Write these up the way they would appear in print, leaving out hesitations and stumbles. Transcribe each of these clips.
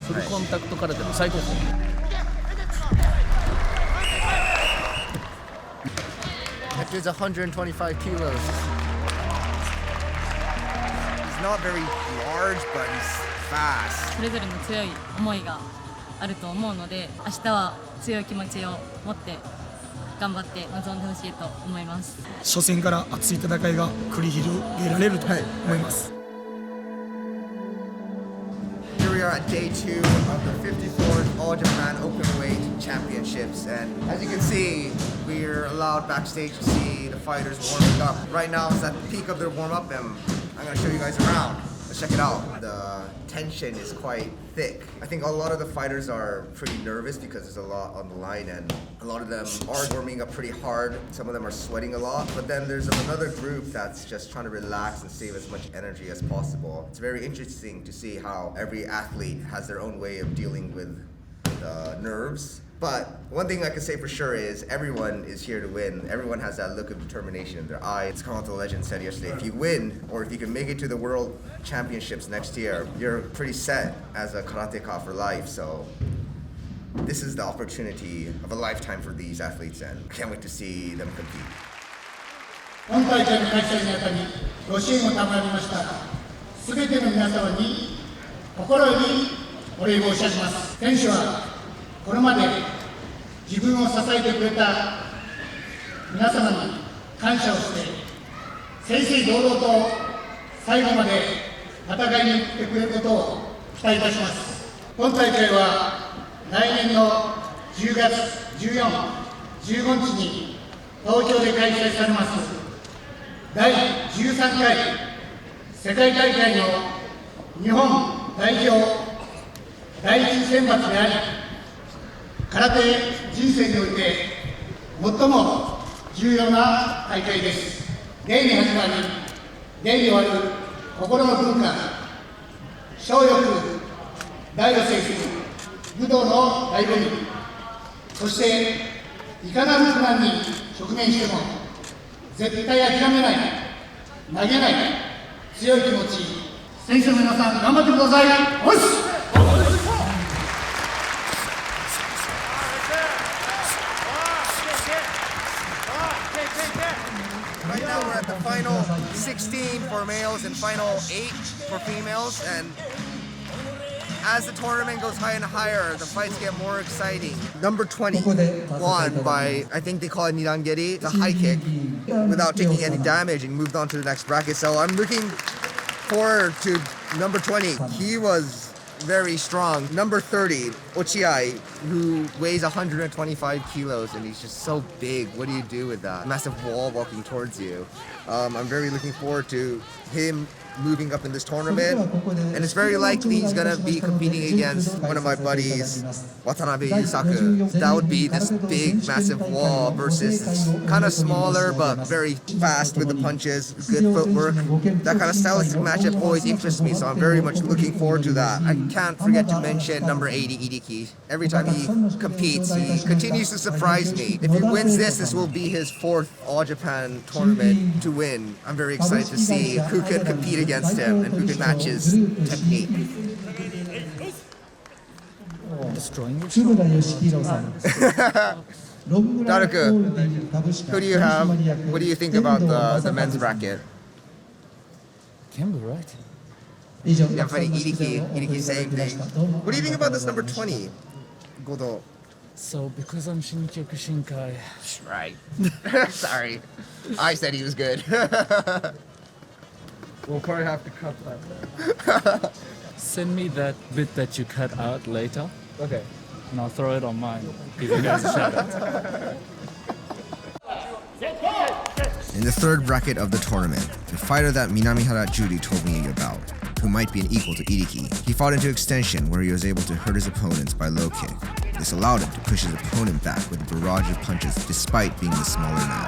フルコンタクト空手の最高峰。That dude's 125 kilos. He's not very large, but he's fast. それぞれの強い思いがあると思うので、明日は強い気持ちを持って頑張って臨んでほしいと思います。初戦から熱い戦いが繰り広げられると思います。Here we are at day 2 of the 54th All Japan Openweight Championships, and as you can see, we're allowed backstage to see the fighters warming up. Right now is at the peak of their warm-up, and I'm going to show you guys around. Let's check it out. The tension is quite thick. I think a lot of the fighters are pretty nervous because there's a lot on the line, and a lot of them are warming up pretty hard. Some of them are sweating a lot, but then there's another group that's just trying to relax and save as much energy as possible. It's very interesting to see how every athlete has their own way of dealing with nerves. But one thing I can say for sure is everyone is here to win. Everyone has that look of determination in their eyes. Kawato Legend said yesterday, if you win, or if you can make it to the World Championships next year, you're pretty set as a karateka for life. So this is the opportunity of a lifetime for these athletes, and I can't wait to see them compete. 本大会の開催にあたりご支援を賜りましたすべての皆様に心よりお礼申し上げます。選手はこれまで自分を支えてくれた皆様に感謝をして正々堂々と最後まで戦いに行ってくれることを期待いたします。本大会は来年の10月14、15日に東京で開催されます第13回世界大会の日本代表第一選抜であり空手人生において最も重要な大会です。礼に始まり礼に終わる心の文化、小欲大を制する武道の醍醐味、そしていかなる苦難に直面しても絶対諦めない、投げない強い気持ち、選手の皆さん頑張ってください。おっしRight now we're at the final 16 for males and final 8 for females, and as the tournament goes higher and higher, the fights get more exciting. Number 20 won by, I think they call it nirangeri, the high kick, without taking any damage, and moved on to the next bracket. So I'm looking forward to number 20. He was very strong. Number 30, Ochiai, who weighs 125 kilos, and he's just so big. What do you do with that massive wall walking towards you? I'm very looking forward to him moving up in this tournament, and it's very likely he's gonna be competing against one of my buddies, Watanabe Yusaku. That would be this big, massive wall versus this kind of smaller but very fast with the punches, good footwork. That kind of stylistic matchup always interests me, so I'm very much looking forward to that. I can't forget to mention number 80, Idiki. Every time he competes, he continues to surprise me. If he wins this will be his 4th All Japan tournament to win. I'm very excited to see who can compete against him and who can match his technique. Daruku, who do you have? What do you think about the men's bracket? Kemba, right? Yeah, funny, Idiki, same thing. What do you think about this number 20, Godo? So because I'm Shinkyoku Shinkai. Right. Sorry. I said he was good. We'll probably have to cut that. Send me that bit that you cut out later, Okay. and I'll throw it on mine. Give you guys a shout out. In the third bracket of the tournament, the fighter that Minamihara Judy told me about, who might be an equal to Idiki, he fought into extension where he was able to hurt his opponents by low kick. This allowed him to push his opponent back with a barrage of punches despite being the smaller man.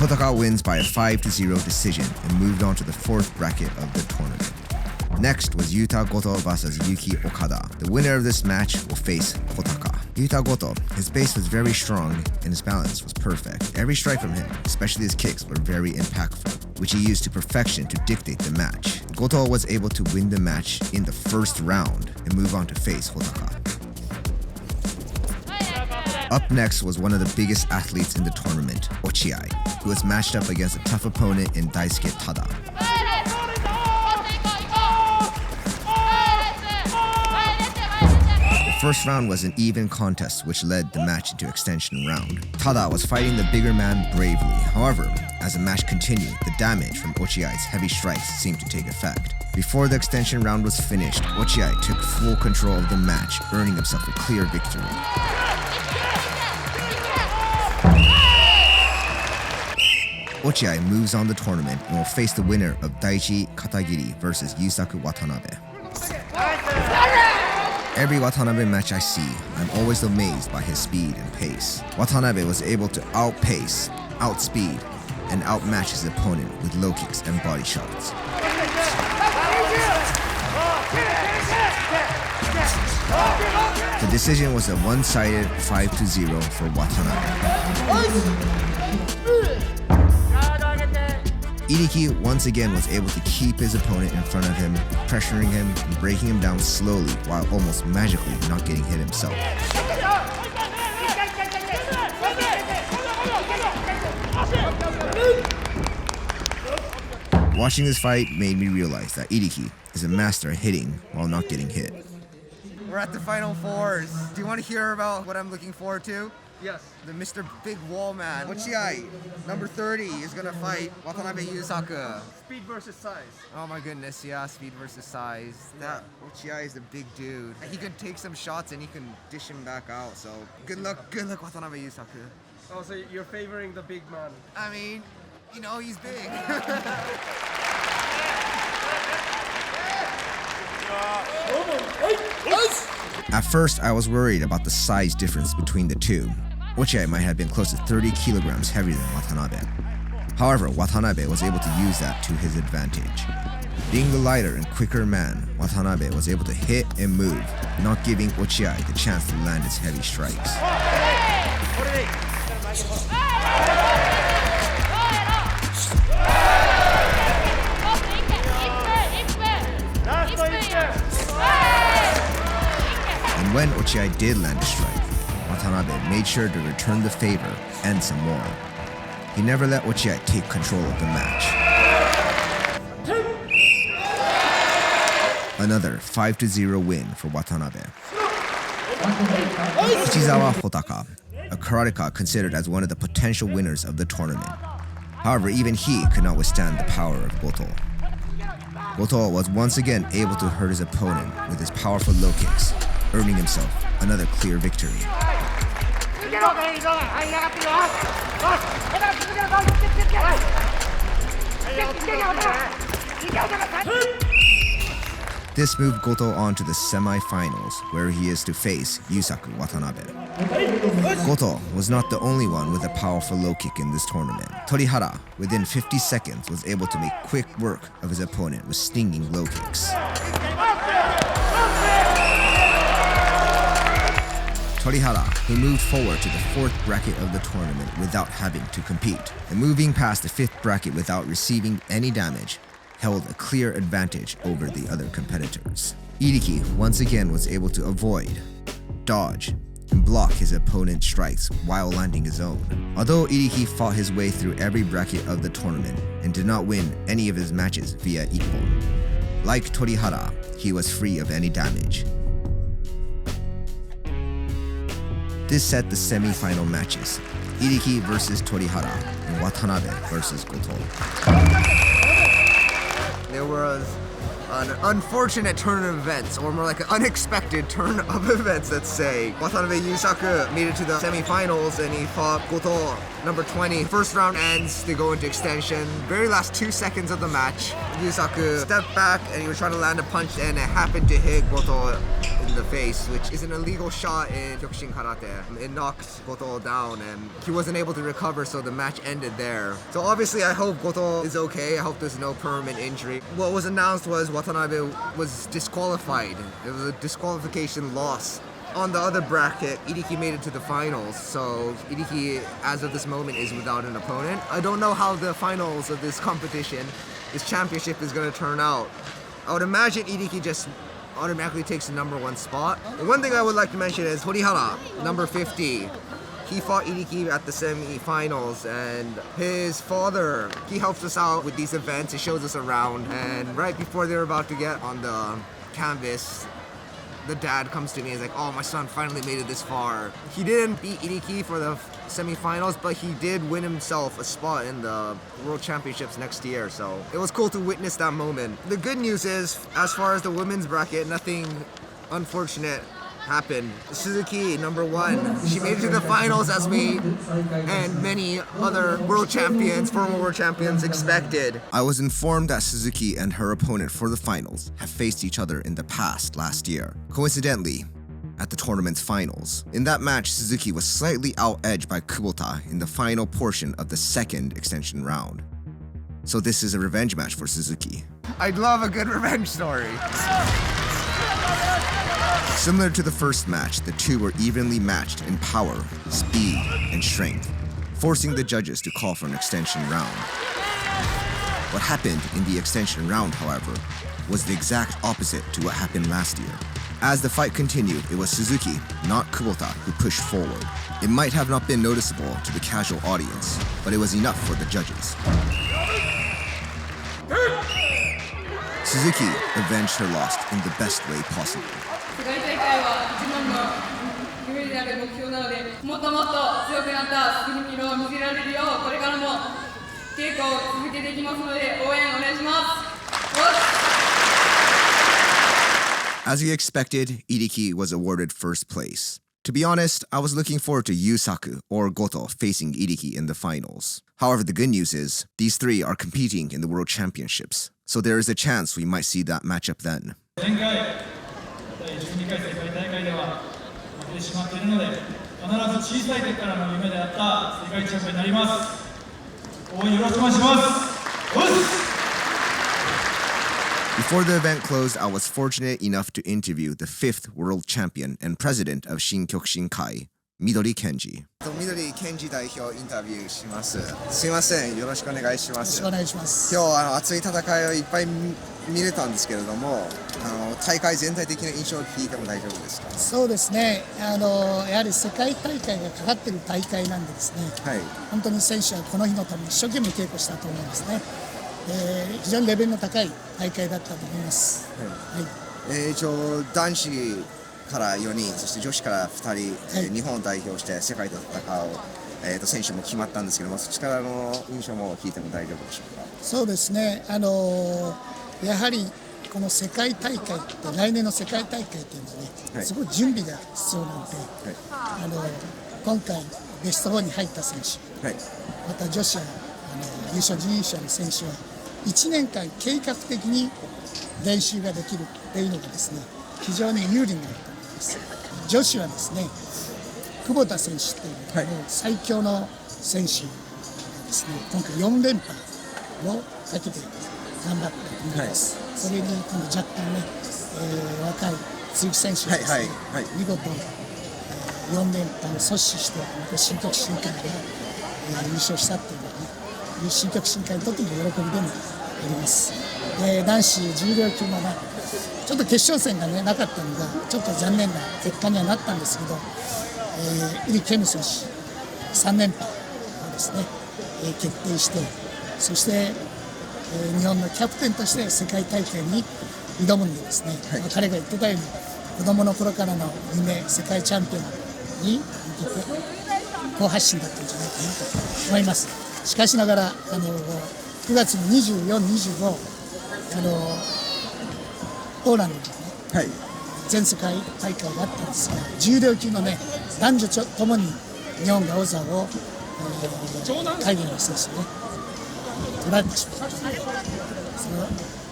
Kotaka wins by a 5-0 decision and moved on to the 4th bracket of the tournament. Next was Yuta Goto vs Yuki Okada. The winner of this match will face Kotaka. Yuta Goto, his base was very strong and his balance was perfect. Every strike from him, especially his kicks, were very impactful. which he used to perfection to dictate the match. Goto was able to win the match in the first round and move on to face Hotaka. Up next was one of the biggest athletes in the tournament, Ochiai, who was matched up against a tough opponent in Daisuke Tada. The first round was an even contest which led the match into extension round. Tada was fighting the bigger man bravely. However, as the match continued, the damage from Ochiai's heavy strikes seemed to take effect. Before the extension round was finished, Ochiai took full control of the match, earning himself a clear victory. Ochiai moves on the tournament and will face the winner of Daichi Katagiri versus Yusaku Watanabe. Every Watanabe match I see, I'm always amazed by his speed and pace. Watanabe was able to outpace, outspeed, and outmatch his opponent with low kicks and body shots. The decision was a one-sided 5-0 for Watanabe. Iriki once again was able to keep his opponent in front of him, pressuring him and breaking him down slowly while almost magically not getting hit himself. Watching this fight made me realize that Iriki is a master at hitting while not getting hit. We're at the final fours. Do you want to hear about what I'm looking forward to? Yes. The Mr. Big Wall Man. Ochiai, number 30, is gonna fight Watanabe Yusaku. Speed versus size. Oh my goodness, yeah, speed versus size. That Ochiai is a big dude. He can take some shots and he can dish him back out. So good luck Watanabe Yusaku. Oh, so you're favoring the big man. I mean, you know, he's big. At first, I was worried about the size difference between the two. Ochiai might have been close to 30 kilograms heavier than Watanabe. However, Watanabe was able to use that to his advantage. Being the lighter and quicker man, Watanabe was able to hit and move, not giving Ochiai the chance to land his heavy strikes. And when Ochiai did land a strike, Watanabe made sure to return the favor and some more. He never let Ochiai take control of the match. Another 5-0 win for Watanabe. Ichizawa Hotaka, a karateka considered as one of the potential winners of the tournament. However, even he could not withstand the power of Goto. Goto was once again able to hurt his opponent with his powerful low kicks, earning himself another clear victory. This moved Goto on to the semi-finals, where he is to face Yusaku Watanabe. Goto was not the only one with a powerful low kick in this tournament. Torihara, within 50 seconds, was able to make quick work of his opponent with stinging low kicks. Torihara, who moved forward to the 4th bracket of the tournament without having to compete, and moving past the 5th bracket without receiving any damage, held a clear advantage over the other competitors. Iriki once again was able to avoid, dodge, and block his opponent's strikes while landing his own. Although Iriki fought his way through every bracket of the tournament and did not win any of his matches via ippon, like Torihara, he was free of any damage. This set the semi-final matches: Iriki versus Torihara and Watanabe versus Goto. There was an unfortunate turn of events, or more like an unexpected turn of events, let's say. Watanabe Yusaku made it to the semi-finals and he fought Goto, number 20. First round ends, they go into extension. Very last 2 seconds of the match, Yusaku stepped back and he was trying to land a punch and it happened to hit Goto in the face, which is an illegal shot in Kyokushin Karate. It knocked Goto down and he wasn't able to recover, so the match ended there. So obviously I hope Goto is okay. I hope there's no permanent injury. What was announced was Watanabe was disqualified. It was a disqualification loss On the other bracket, Iriki made it to the finals, so Iriki, as of this moment, is without an opponent. I don't know how the finals of this competition, this championship, is going to turn out. I would imagine Iriki just automatically takes the number 1 spot. The one thing I would like to mention is Horihara, number 50. He fought Iriki at the semi-finals, and his father, he helps us out with these events. He shows us around, and right before they're about to get on the canvas, the dad comes to me and is like, oh, my son finally made it this far. He didn't beat Iriki for the semi-finals, but he did win himself a spot in the World Championships next year, so it was cool to witness that moment. The good news is, as far as the women's bracket, nothing unfortunate happened. Suzuki, number 1, she made it to the finals as we and many other world champions, former world champions, expected. I was informed that Suzuki and her opponent for the finals have faced each other in the past last year. Coincidentally, at the tournament's finals. In that match, Suzuki was slightly out-edged by Kubota in the final portion of the second extension round. So this is a revenge match for Suzuki. I'd love a good revenge story. Similar to the first match, the two were evenly matched in power, speed, and strength, forcing the judges to call for an extension round. What happened in the extension round, however, was the exact opposite to what happened last year. As the fight continued, it was Suzuki, not Kubota, who pushed forward. It might have not been noticeable to the casual audience, but it was enough for the judges. Suzuki avenged her loss in the best way possible. 世界大会は一番の夢である目標なので、もっともっと強くなったスリミロを見せられるよう、これからも稽古を続けていきますので、応援お願いします。As we expected, Iriki was awarded first place. To be honest, I was looking forward to Yusaku or Goto facing Iriki in the finals. However, the good news is, these three are competing in the World Championships, so there is a chance we might see that matchup then. 前回第12回世界大会では負けてしまっているので、必ず小さい時からの夢であった世界チャンピオンになります。応援よろしくお願いします。Before the event closed, I was fortunate enough to interview the 5th world champion and president of Shinkyokushin Kai, Midori Kenji. 緑健児代表インタビューします。すいません、よろしくお願いします。よろしくお願いします。今日熱い戦いをいっぱい見れたんですけれども、大会全体的な印象を聞いても大丈夫ですか？そうですね。やはり世界大会がかかっている大会なんでですね。はい。本当に選手はこの日のために一生懸命稽古したと思いますね。非常にレベルの高い大会だったと思います。はい。一応男子から4人、そして女子から2人、はい、日本を代表して世界で戦う、選手も決まったんですけども、そちらの印象も聞いても大丈夫でしょうか？そうですね。やはりこの世界大会って来年の世界大会っていうのはね、はい、すごい準備が必要なので、はい、今回ベスト4に入った選手、はい、また女子や優勝準優勝の選手は1年間計画的に練習ができるっていうのがですね、非常に有利になると思います。女子はですね、久保田選手っていうのは最強の選手ですね、今回4連覇をかけて頑張ったと思います。はい、それに今度若干ね、若い鈴木選手がですね、見事、4連覇を阻止してまた新曲新会が、優勝したっていうのはね、新曲新会にとっての喜びでもあります。で、男子重量級もね、ちょっと決勝戦がねなかったのがちょっと残念な結果にはなったんですけど、入健二選手3連覇をですね、決定して、そして日本のキャプテンとして世界大会に挑むんでですね、はい、彼が言ってたように子どもの頃からの夢、世界チャンピオンに向けて好発進だったんじゃないかなと思います。しかしながら9月の24、25ポーランドでね、はい、全世界大会があったんですが、重量級のね男女ともに日本が王座を、海外の選手ね取られてしまった。その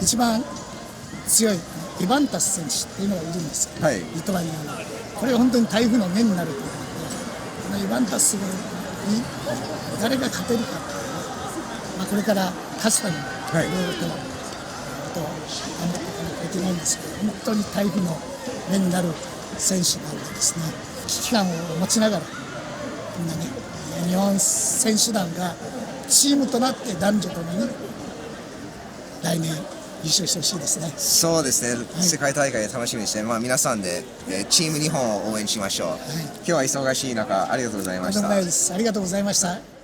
一番強いイバンタス選手っていうのがいるんですけど、はい、リトアニアのこれは本当に台風の目になるというので、このイバンタスに誰が勝てるかっていうのは、これから勝つためにいろいろと頑張っていかなきゃいけないんですけど、本当に台風の目になる選手なんでですね、危機感を持ちながらみんなね、日本選手団がチームとなって男女ともに来年優勝してほしいですね。そうですね、世界大会楽しみにして、皆さんで、チーム日本を応援しましょう。今日は忙しい中ありがとうございました。とんでもないです。ありがとうございました。